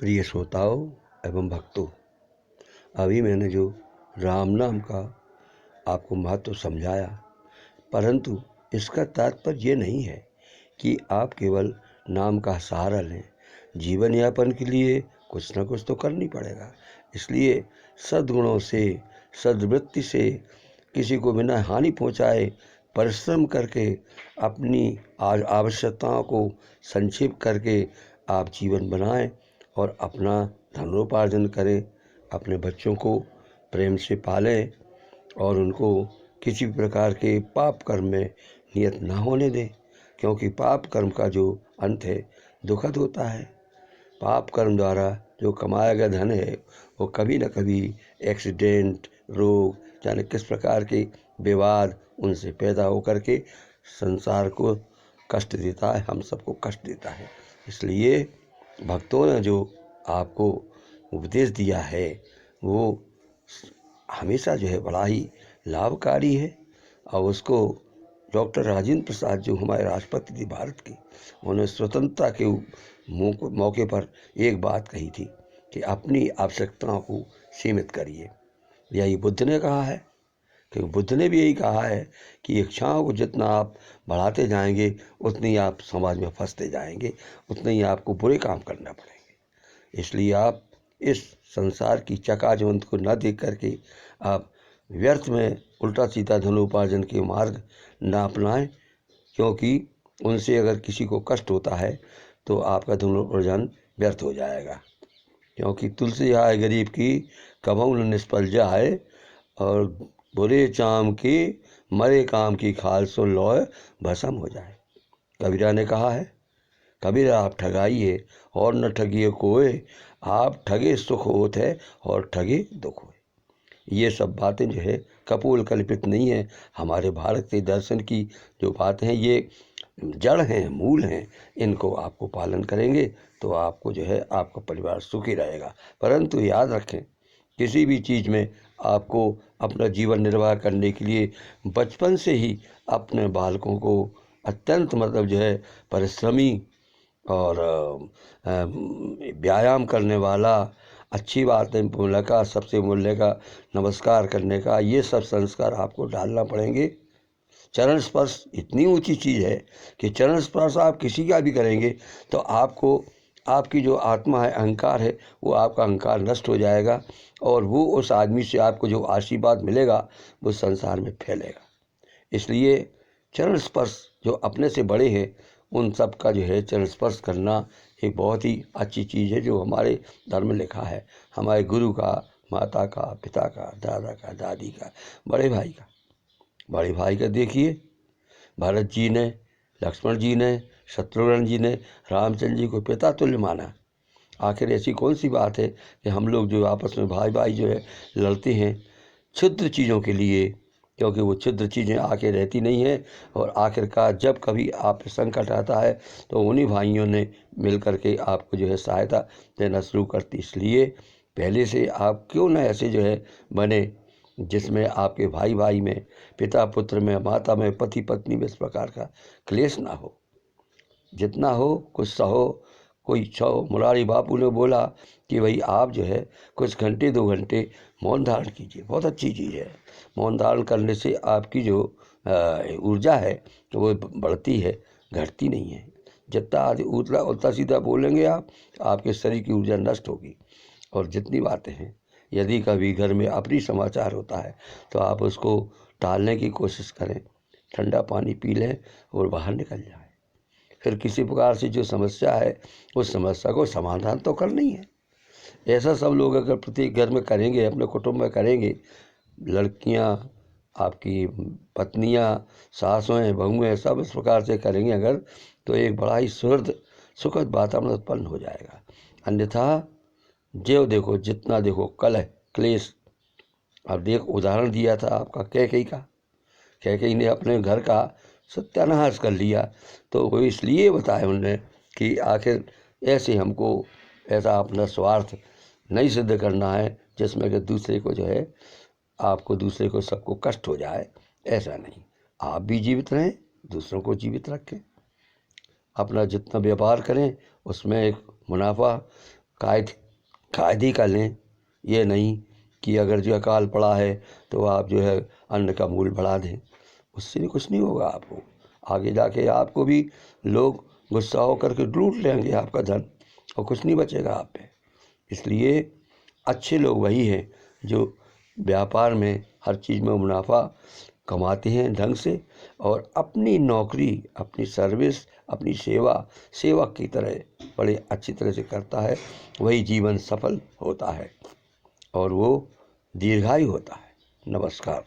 प्रिय श्रोताओं एवं भक्तों, अभी मैंने जो राम नाम का आपको महत्व समझाया, परंतु इसका तात्पर्य ये नहीं है कि आप केवल नाम का सहारा लें। जीवन यापन के लिए कुछ न कुछ तो करनी पड़ेगा। इसलिए सद्गुणों से, सद्वृत्ति से, किसी को बिना हानि पहुंचाए परिश्रम करके अपनी आवश्यकताओं को संक्षेप करके आप जीवन बनाएं और अपना धनोपार्जन करें। अपने बच्चों को प्रेम से पालें और उनको किसी भी प्रकार के पाप कर्म में नियत ना होने दें, क्योंकि पाप कर्म का जो अंत है दुखद होता है। पाप कर्म द्वारा जो कमाया गया धन है वो कभी न कभी एक्सीडेंट, रोग, जाने किस प्रकार के विवाद उनसे पैदा होकर के संसार को कष्ट देता है, हम सबको कष्ट देता है। इसलिए भक्तों ने जो आपको उपदेश दिया है वो हमेशा जो है बड़ा ही लाभकारी है। और उसको डॉक्टर राजेंद्र प्रसाद जो हमारे राष्ट्रपति थे भारत के, उन्होंने स्वतंत्रता के मौके पर एक बात कही थी कि अपनी आवश्यकताओं को सीमित करिए। यही बुद्ध ने कहा है, क्योंकि बुद्ध ने भी यही कहा है कि इच्छाओं को जितना आप बढ़ाते जाएंगे उतनी आप समाज में फंसते जाएंगे, उतने ही आपको बुरे काम करना पड़ेंगे। इसलिए आप इस संसार की चकाचौंध को न देख करके आप व्यर्थ में उल्टा सीधा धनोपार्जन के मार्ग न अपनाएं, क्योंकि उनसे अगर किसी को कष्ट होता है तो आपका धनोपार्जन व्यर्थ हो जाएगा। क्योंकि तुलसी आए गरीब की कभू न निष्फल जाए, और बुरे चाम की मरे काम की खाल सो लोय भस्म हो जाए। कबीरा ने कहा है, कबीरा आप ठगाइए और न ठगिए कोई, आप ठगे सुख होत है और ठगे दुख होए। ये सब बातें जो है कपोल कल्पित नहीं है, हमारे भारत के दर्शन की जो बातें हैं ये जड़ हैं, मूल हैं। इनको आपको पालन करेंगे तो आपको जो है आपका परिवार सुखी रहेगा। परंतु याद रखें, किसी भी चीज़ में आपको अपना जीवन निर्वाह करने के लिए बचपन से ही अपने बालकों को अत्यंत जो है परिश्रमी और व्यायाम करने वाला, अच्छी बातें बोलने का, सबसे बोलने का, नमस्कार करने का, ये सब संस्कार आपको डालना पड़ेंगे। चरण स्पर्श इतनी ऊंची चीज़ है कि चरण स्पर्श आप किसी का भी करेंगे तो आपको, आपकी जो आत्मा है, अहंकार है, वो आपका अहंकार नष्ट हो जाएगा और वो उस आदमी से आपको जो आशीर्वाद मिलेगा वो संसार में फैलेगा। इसलिए चरण स्पर्श जो अपने से बड़े हैं उन सब का जो है चरण स्पर्श करना एक बहुत ही अच्छी चीज़ है, जो हमारे धर्म में लिखा है। हमारे गुरु का, माता का, पिता का, दादा का, दादी का, बड़े भाई का देखिए, भरत जी ने, लक्ष्मण जी ने, शत्रुघ्न जी ने रामचंद्र जी को पिता तुल्य माना। आखिर ऐसी कौन सी बात है कि हम लोग जो आपस में भाई जो है लड़ते हैं क्षुद्र चीज़ों के लिए, क्योंकि वो क्षुद्र चीज़ें आके रहती नहीं है। और आखिरकार जब कभी आप संकट आता है तो उन्हीं भाइयों ने मिल करके आपको जो है सहायता देना शुरू करती। इसलिए पहले से आप क्यों न ऐसे जो है बने जिसमें आपके भाई में, पिता पुत्र में, माता में, पति पत्नी में इस प्रकार का क्लेश ना हो। जितना हो कुछ सहो कोई छो। मुरारी बापू ने बोला कि भाई आप जो है कुछ घंटे 2 घंटे मौन धारण कीजिए, बहुत अच्छी चीज़ है। मौन धारण करने से आपकी जो ऊर्जा है तो वो बढ़ती है, घटती नहीं है। जितना उल्टा सीधा बोलेंगे आप, आपके शरीर की ऊर्जा नष्ट होगी। और जितनी बातें हैं, यदि कभी घर में अप्रिय समाचार होता है तो आप उसको टालने की कोशिश करें, ठंडा पानी पी लें और बाहर निकल जाएं। फिर किसी प्रकार से जो समस्या है उस समस्या को समाधान तो करना ही है। ऐसा सब लोग अगर प्रत्येक घर में करेंगे, अपने कुटुंब में करेंगे, लड़कियां, आपकी पत्नियां, सासुएं, बहुएं, सब इस प्रकार से करेंगे अगर, तो एक बड़ा ही सुखद वातावरण उत्पन्न हो जाएगा। अन्यथा जो देखो, जितना देखो कलह क्लेश। अब देख, उदाहरण दिया था आपका कैकेयी ने अपने घर का सत्यानाश कर लिया, तो वो इसलिए बताया उन्होंने कि आखिर ऐसे हमको ऐसा अपना स्वार्थ नहीं सिद्ध करना है जिसमें कि दूसरे को जो है, आपको दूसरे को सबको कष्ट हो जाए। ऐसा नहीं, आप भी जीवित रहें, दूसरों को जीवित रखें। अपना जितना व्यापार करें उसमें एक मुनाफा कायदे का लें, ये नहीं कि अगर जो अकाल पड़ा है तो आप जो है अन्न का मूल्य बढ़ा दें। उससे भी कुछ नहीं होगा आपको, आगे जाके आपको भी लोग गुस्सा होकर के लूट लेंगे आपका धन और कुछ नहीं बचेगा आप पे। इसलिए अच्छे लोग वही हैं जो व्यापार में हर चीज़ में मुनाफा कमाते हैं ढंग से और अपनी नौकरी, अपनी सर्विस, अपनी सेवक की तरह बड़े अच्छी तरह से करता है, वही जीवन सफल होता है और वो दीर्घायु होता है। नमस्कार।